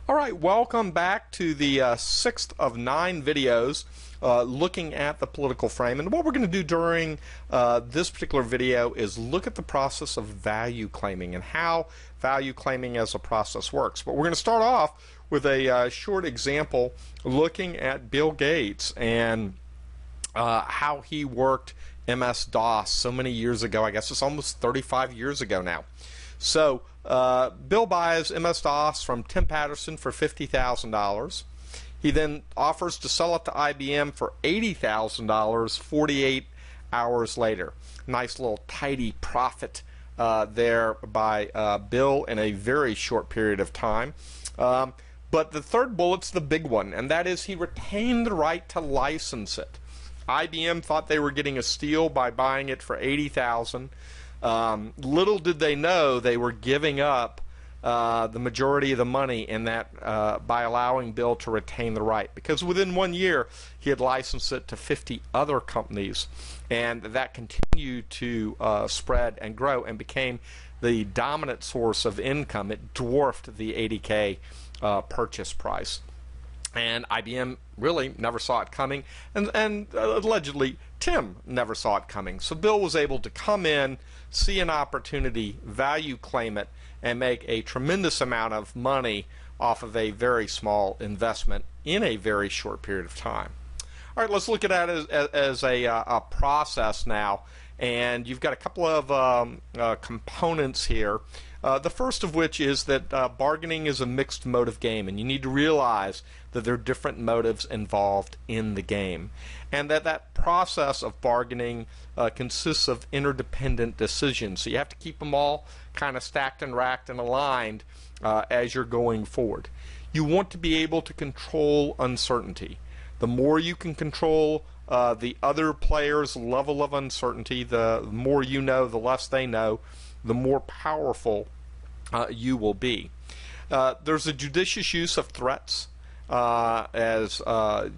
Alright, welcome back to the sixth of 9 videos looking at the political frame. And what we're going to do during this particular video is look at the process of value claiming and how value claiming as a process works. But we're going to start off with a short example looking at Bill Gates and how he worked MS-DOS so many years ago. I guess it's almost 35 years ago now. So Bill buys MS-DOS from Tim Patterson for $50,000. He then offers to sell it to IBM for $80,000 48 hours later. Nice little tidy profit there by Bill in a very short period of time. But the third bullet's the big one, and that is he retained the right to license it. IBM thought they were getting a steal by buying it for $80,000. Little did they know they were giving up the majority of the money in that by allowing Bill to retain the right, because within 1 year he had licensed it to 50 other companies, and that continued to spread and grow and became the dominant source of income. It dwarfed the $80K purchase price. And IBM really never saw it coming, and allegedly Tim never saw it coming. So Bill was able to come in, see an opportunity, value claim it, and make a tremendous amount of money off of a very small investment in a very short period of time. All right, let's look at that as a process now. And you've got a couple of components here. The first of which is that bargaining is a mixed motive game, and you need to realize that there are different motives involved in the game, and that process of bargaining consists of interdependent decisions. So you have to keep them all kind of stacked and racked and aligned as you're going forward. You want to be able to control uncertainty. The more you can control the other player's level of uncertainty, the more you know, the less they know, the more powerful you will be. There's a judicious use of threats as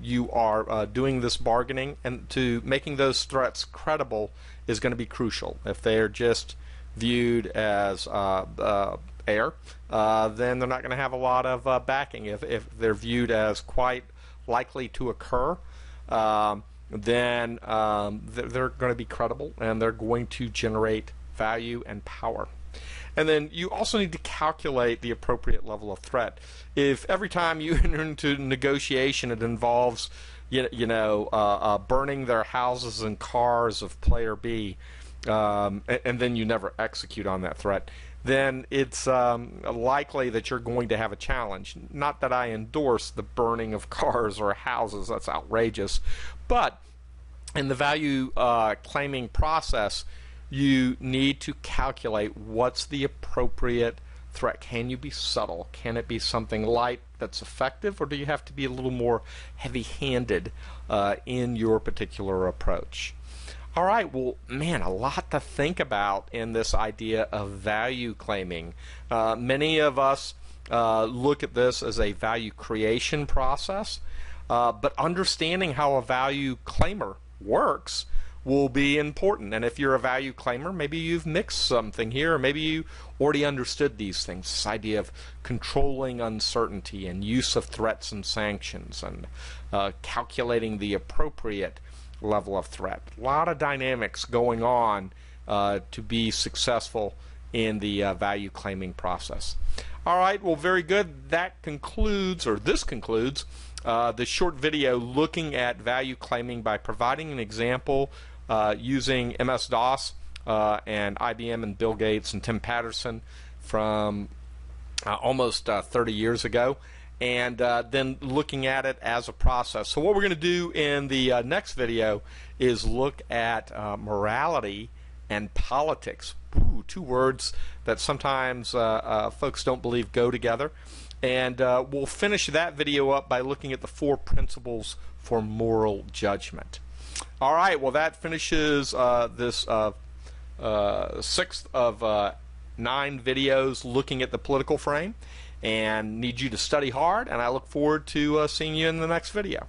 you are doing this bargaining, and to making those threats credible is going to be crucial. If they're just viewed as air, then they're not going to have a lot of backing. If they're viewed as quite likely to occur, then they're going to be credible, and they're going to generate value and power. And then you also need to calculate the appropriate level of threat. If every time you enter into negotiation it involves burning their houses and cars of player B, and then you never execute on that threat, then it's likely that you're going to have a challenge. Not that I endorse the burning of cars or houses, that's outrageous, but in the value claiming process, you need to calculate what's the appropriate threat. Can you be subtle? Can it be something light that's effective, or do you have to be a little more heavy-handed in your particular approach? All right, well, man, a lot to think about in this idea of value claiming. Many of us look at this as a value creation process, but understanding how a value claimer works will be important. And if you're a value claimer, maybe you've mixed something here, or maybe you already understood these things, this idea of controlling uncertainty and use of threats and sanctions, and calculating the appropriate level of threat. A lot of dynamics going on to be successful in the value claiming process. All right, well, very good. That concludes, or this concludes, the short video looking at value claiming by providing an example using MS-DOS and IBM and Bill Gates and Tim Patterson from almost 30 years ago, and then looking at it as a process. So what we're going to do in the next video is look at morality and politics. Ooh, two words that sometimes folks don't believe go together. And we'll finish that video up by looking at the 4 principles for moral judgment. All right, well, that finishes this sixth of 9 videos looking at the political frame, and need you to study hard, and I look forward to seeing you in the next video.